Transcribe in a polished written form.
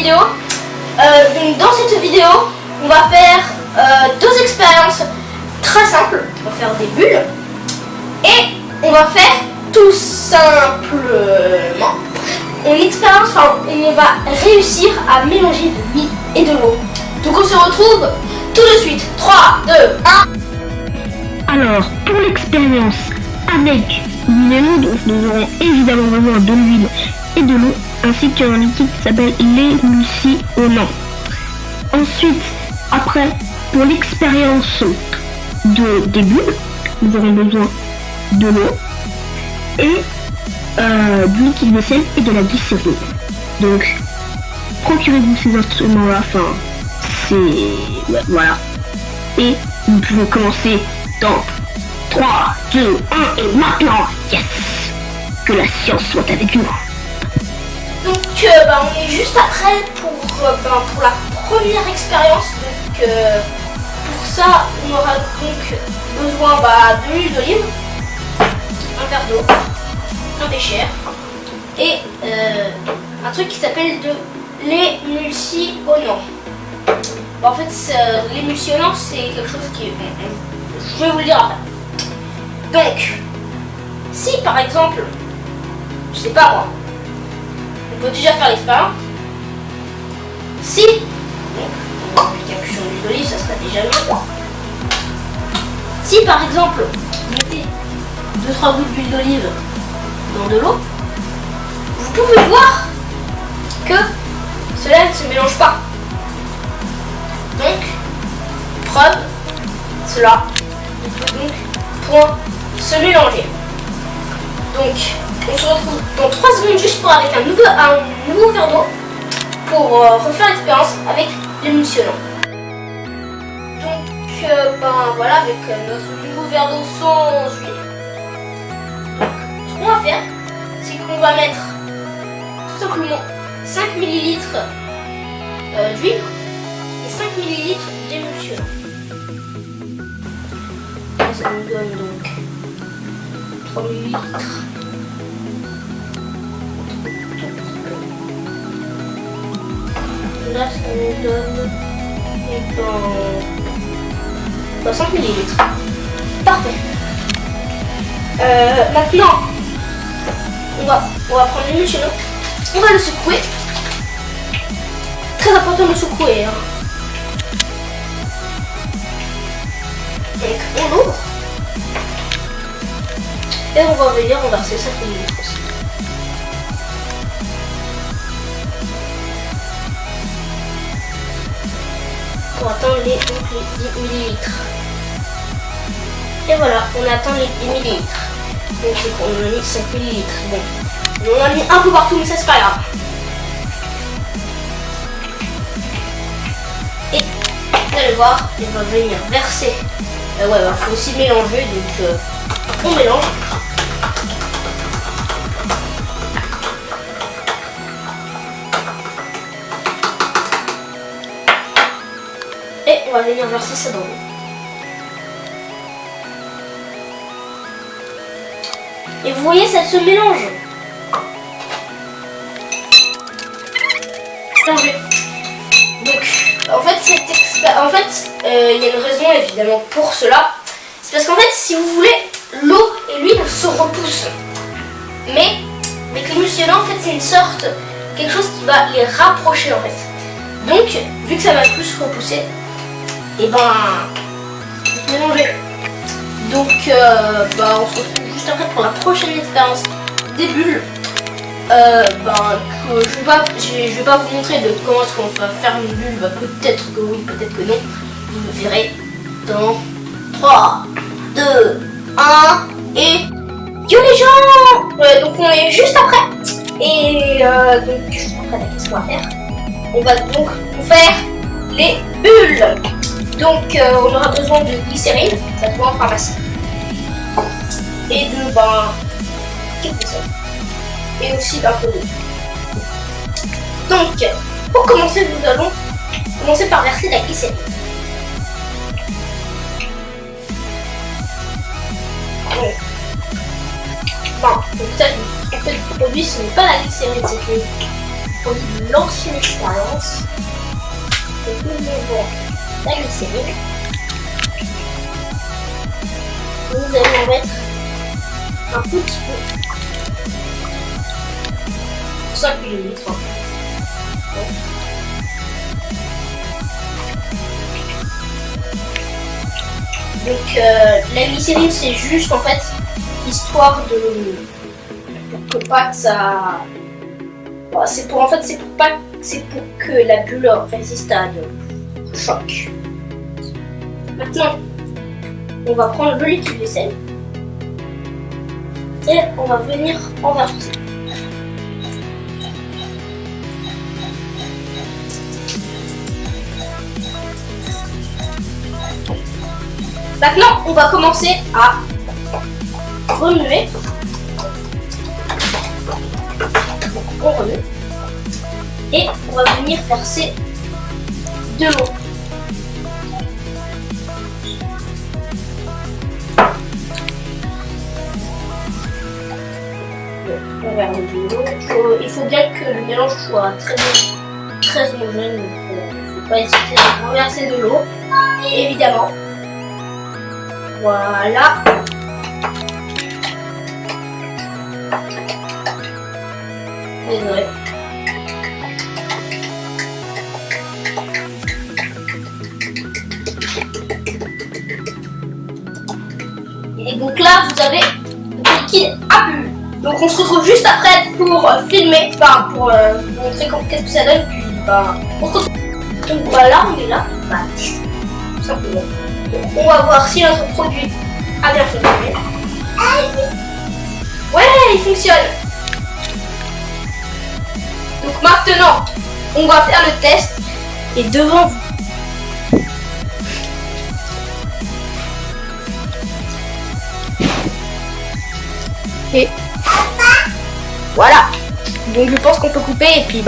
vidéo. Donc dans cette vidéo, on va faire deux expériences très simples. On va faire des bulles et on va faire tout simplement on va réussir à mélanger de l'huile et de l'eau. Donc on se retrouve tout de suite. 3, 2, 1. Alors, pour l'expérience avec l'huile et l'eau, donc nous aurons évidemment besoin de l'huile et de l'eau, ainsi qu'un liquide qui s'appelle l'émulsionnant. Ensuite, après, pour l'expérience des bulles, nous aurons besoin de l'eau et du liquide de sel et de la glycérine. Donc, procurez-vous ces instruments-là, enfin, voilà. Et vous pouvez commencer dans 3, 2, 1 et maintenant, yes! Que la science soit avec nous. Donc on est juste après pour la première expérience. Donc pour ça on aura donc besoin de l'huile d'olive, un verre d'eau, un bécher et un truc qui s'appelle de l'émulsionnant. En fait l'émulsionnant c'est quelque chose qui est... Je vais vous le dire après. Donc si par exemple, je sais pas moi, on peut déjà faire l'expérience. Si, donc, on va appliquer un peu sur l'huile d'olive, ça sera déjà mieux. Si par exemple, vous mettez 2-3 gouttes d'huile d'olive dans de l'eau, vous pouvez voir que cela ne se mélange pas. Donc, preuve, cela ne peut donc point se mélanger. Donc, on se retrouve dans 3 secondes juste pour avec un nouveau verre d'eau pour refaire l'expérience avec l'émulsionnant. Donc voilà, avec notre nouveau verre d'eau sans huile. Donc ce qu'on va faire, c'est qu'on va mettre tout simplement 5 ml d'huile et 5 ml d'émulsionnant. Ça nous donne donc 3 ml. Là, ça nous donne 5 ml. Parfait. Maintenant, on va prendre l'émulsionnant. On va le secouer. Très important de le secouer. Hein. Donc, on l'ouvre. Et on va venir renverser 5 ml aussi. Pour atteindre les 10 ml. Et voilà, on atteint les millilitres. Donc c'est qu'on a mis 5 ml. Bon, on en a mis un peu partout, mais ça c'est pas grave. Et vous allez voir, il va venir verser. Il faut aussi mélanger, donc on mélange. Et on va venir verser ça dans l'eau. Et vous voyez, ça se mélange. Mélangé. Donc, en fait, il y a une raison évidemment pour cela. C'est parce qu'en fait, si vous voulez, l'eau et l'huile se repoussent. Mais avec l'émulsionnant, en fait, c'est une sorte, quelque chose qui va les rapprocher en fait. Donc, vu que ça va plus se repousser, et mélanger. Donc on se retrouve juste après pour la prochaine expérience des bulles. Je vais pas vous montrer de comment est-ce qu'on va faire une bulle. Peut-être que oui, peut-être que non. Vous le verrez dans 3, 2, 1 et yo les gens. Donc on est juste après. Et donc juste après, qu'est-ce qu'on va faire? On va donc faire les bulles. Donc on aura besoin de glycérine, ça se voit en pharmacie. Et de quelques sels. Et aussi d'un peu d'eau. Donc pour commencer, nous allons commencer par verser la glycérine. Donc ça je me suis trompée du produit, ce n'est pas la glycérine, c'est l'huile. produit de l'ancienne expérience. Donc nous mettons la glycérine. Nous allons mettre un petit peu. 5 ml. Donc la glycérine c'est juste en fait histoire de pour que pas que ça c'est pour que la bulle résiste à de choc. Maintenant on va prendre le liquide vaisselle et on va venir en verser. Maintenant, on va commencer à remuer. On remue. Et on va venir verser de l'eau. On verse de l'eau. Il faut bien que le mélange soit très homogène. Donc, il ne faut pas hésiter à renverser de l'eau, évidemment. Voilà. Désolé. Et donc là, vous avez le liquide à bulle. Donc on se retrouve juste après pour filmer, enfin pour vous montrer qu'est-ce que ça donne. Puis on se retrouve. Donc voilà, on est là. Tout simplement. On va voir si notre produit a bien fonctionné. Ouais, il fonctionne. Donc maintenant, on va faire le test. Et devant vous. Et voilà. Donc je pense qu'on peut couper et puis